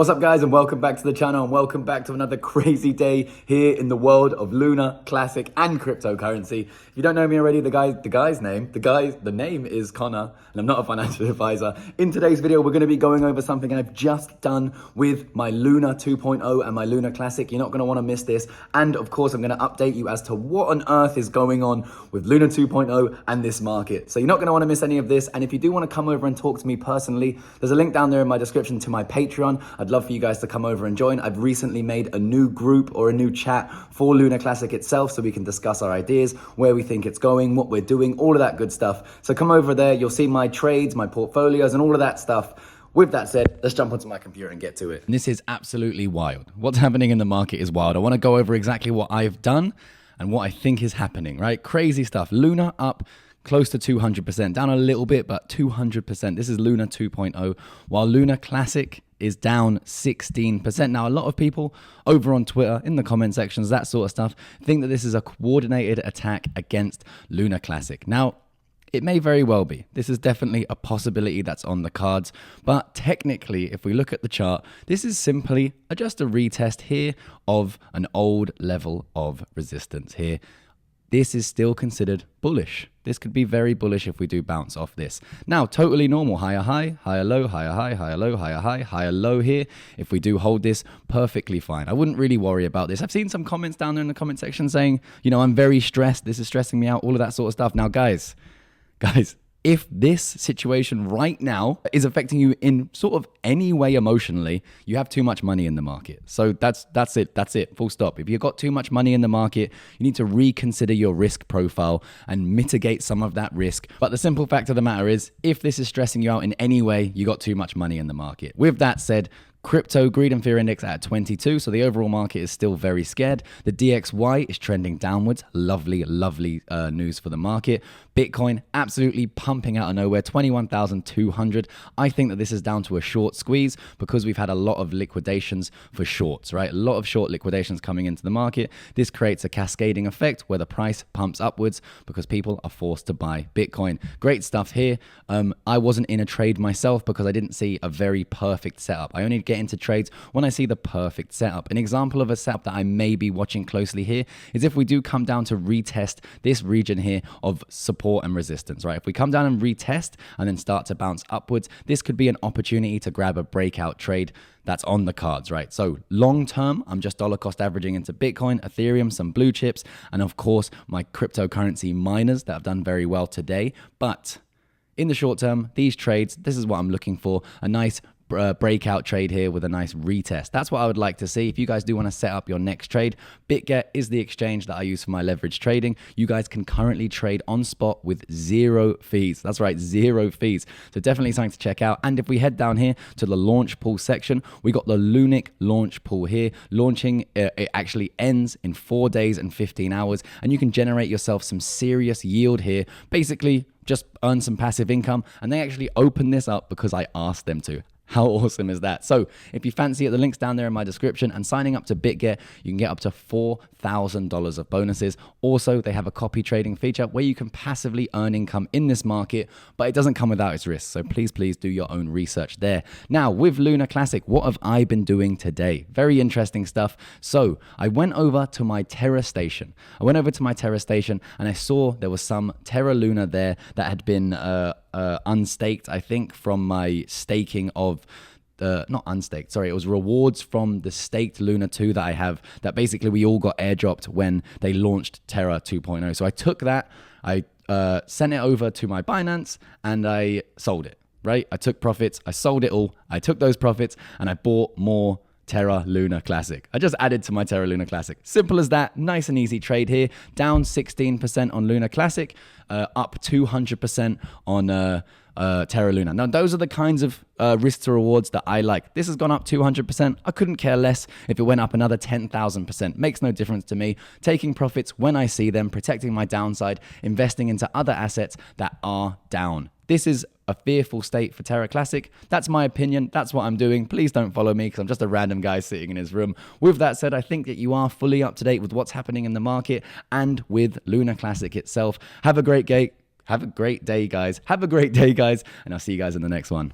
What's up guys, and welcome back to the channel, and welcome back to another crazy day here in the world of Luna, Classic and cryptocurrency. If you don't know me already, the name is Connor, and I'm not a financial advisor. In today's video, we're going to be going over something I've just done with my Luna 2.0 and my Luna Classic. You're not going to want to miss this. And of course, I'm going to update you as to what on earth is going on with Luna 2.0 and this market. So you're not going to want to miss any of this. And if you do want to come over and talk to me personally, there's a link down there in my description to my Patreon. I'd love for you guys to come over and join. I've recently made a new group or a new chat for Luna Classic itself, so we can discuss our ideas, where we think it's going, what we're doing, all of that good stuff. So come over there, you'll see my trades, my portfolios, and all of that stuff. With that said, let's jump onto my computer and get to it. This is absolutely wild. What's happening in the market is wild. I want to go over exactly what I've done and what I think is happening, right? Crazy stuff. Luna up close to 200%, down a little bit, but 200%. This is Luna 2.0, while Luna Classic is down 16%. Now, a lot of people over on Twitter, in the comment sections, that sort of stuff, think that this is a coordinated attack against Luna Classic. Now, it may very well be. This is definitely a possibility that's on the cards. But technically, if we look at the chart, this is simply just a retest here of an old level of resistance here. This is still considered bullish. This could be very bullish if we do bounce off this. Now, totally normal. Higher high, higher low, higher high, higher low, higher high, higher low here. If we do hold this, perfectly fine. I wouldn't really worry about this. I've seen some comments down there in the comment section saying, you know, I'm very stressed. This is stressing me out, all of that sort of stuff. Now, guys, if this situation right now is affecting you in sort of any way emotionally, you have too much money in the market. So that's it, full stop. If you've got too much money in the market, you need to reconsider your risk profile and mitigate some of that risk. But the simple fact of the matter is, if this is stressing you out in any way, you got too much money in the market. With that said, crypto greed and fear index at 22, so the overall market is still very scared. The DXY is trending downwards. Lovely news for the market. Bitcoin absolutely pumping out of nowhere, 21,200. I think that this is down to a short squeeze because we've had a lot of liquidations for shorts, right? A lot of short liquidations coming into the market. This creates a cascading effect where the price pumps upwards because people are forced to buy Bitcoin. Great stuff here. I wasn't in a trade myself because I didn't see a very perfect setup. I only get into trades when I see the perfect setup. An example of a setup that I may be watching closely here is if we do come down to retest this region here of support and resistance, right? If we come down and retest and then start to bounce upwards, this could be an opportunity to grab a breakout trade that's on the cards, right? So long term, I'm just dollar cost averaging into Bitcoin, Ethereum, some blue chips, and of course my cryptocurrency miners that have done very well today. But in the short term, these trades, this is what I'm looking for, a nice breakout trade here with a nice retest. That's what I would like to see. If you guys do want to set up your next trade, BitGet is the exchange that I use for my leverage trading. You guys can currently trade on spot with 0 fees. That's right, 0 fees. So definitely something to check out. And if we head down here to the launch pool section, we got the Lunic launch pool here. Launching, it actually ends in 4 days and 15 hours, and you can generate yourself some serious yield here. Basically, just earn some passive income, and they actually open this up because I asked them to. How awesome is that? So if you fancy it, the link's down there in my description, and signing up to BitGet, you can get up to $4,000 of bonuses. Also, they have a copy trading feature where you can passively earn income in this market, but it doesn't come without its risks. So please do your own research there. Now, with Luna Classic, what have I been doing today? Very interesting stuff. So I went over to my Terra station. And I saw there was some Terra Luna there that had been unstaked, I think, from my staking of not unstaked, sorry, it was rewards from the staked Luna 2 that I have, that basically we all got airdropped when they launched Terra 2.0. So I took that, I sent it over to my Binance, and I sold it, right? I took profits, I sold it all, I took those profits, and I bought more Terra Luna Classic. I just added to my Terra Luna Classic. Simple as that. Nice and easy trade here. Down 16% on Luna Classic, up 200% on Terra Luna. Now, those are the kinds of risks to rewards that I like. This has gone up 200%. I couldn't care less if it went up another 10,000%. Makes no difference to me. Taking profits when I see them, protecting my downside, investing into other assets that are down. This is a fearful state for Terra Classic. That's my opinion. That's what I'm doing. Please don't follow me because I'm just a random guy sitting in his room. With that said, I think that you are fully up to date with what's happening in the market and with Luna Classic itself. Have a great day, guys. And I'll see you guys in the next one.